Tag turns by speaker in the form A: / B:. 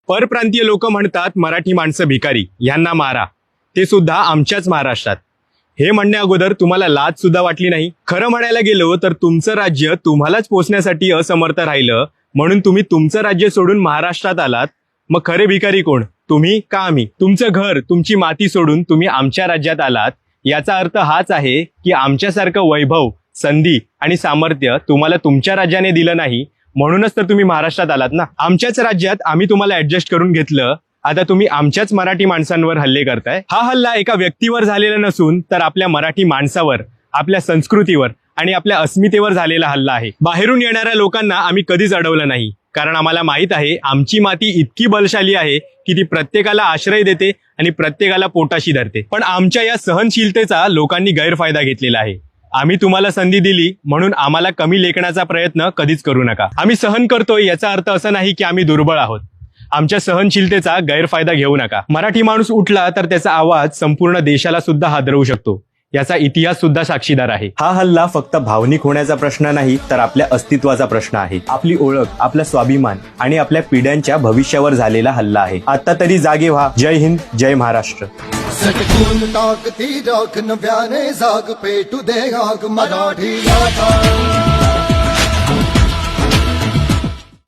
A: परप्रांतीय लोक म्हणतात मराठी माणसं भिकारी, यांना मारा, ते सुद्धा आमच्याच महाराष्ट्रात. हे म्हणण्या अगोदर तुम्हाला लाज सुद्धा वाटली नाही? खरं म्हणायला गेलो तर तुमचं राज्य तुम्हालाच पोचण्यासाठी असमर्थ राहिलं, म्हणून तुम्ही तुमचं राज्य सोडून महाराष्ट्रात आलात. मग खरे भिकारी कोण, तुम्ही का आम्ही? तुमचं घर, तुमची माती सोडून तुम्ही आमच्या राज्यात आलात, याचा अर्थ हाच आहे की आमच्यासारखं वैभव, संधी आणि सामर्थ्य तुम्हाला तुमच्या राज्याने दिलं नाही, म्हणूनच तर तुम्ही महाराष्ट्रात आलात ना. आमच्याच राज्यात आम्ही तुम्हाला ऍडजस्ट करून घेतलं, आता तुम्ही आमच्याच मराठी माणसांवर हल्ले करताय. हा हल्ला एका व्यक्तीवर झालेला नसून तर आपल्या मराठी माणसावर, आपल्या संस्कृतीवर आणि आपल्या अस्मितेवर झालेला हल्ला आहे. बाहेरून येणाऱ्या लोकांना आम्ही कधीच अडवलं नाही, कारण आम्हाला माहित आहे आमची माती इतकी बलशाली आहे की ती प्रत्येकाला आश्रय देते आणि प्रत्येकाला पोटाशी धरते. पण आमच्या या सहनशीलतेचा लोकांनी गैरफायदा घेतलेला आहे. आम्ही तुम्हाला संधी दिली म्हणून आम्हाला कमी लेखण्याचा प्रयत्न कधीच करू नका. आम्ही सहन करतोय याचा अर्थ असा नाही की आम्ही दुर्बळ आहोत. आमच्या सहनशीलतेचा गैरफायदा घेऊ नका. मराठी माणूस उठला तर त्याचा आवाज संपूर्ण देशाला सुद्धा हादरवू शकतो, याचा इतिहास सुद्धा साक्षीदार आहे. हा हल्ला फक्त भावनिक होण्याचा प्रश्न नाही तर आपल्या अस्तित्वाचा प्रश्न आहे. आपली ओळख, आपला स्वाभिमान आणि आपल्या पिढ्यांच्या भविष्यावर झालेला हल्ला आहे. आता तरी जागे व्हा. जय हिंद, जय महाराष्ट्र.
B: सटकून टाकती राख नव्याने जाग पेटू दे आग मराठी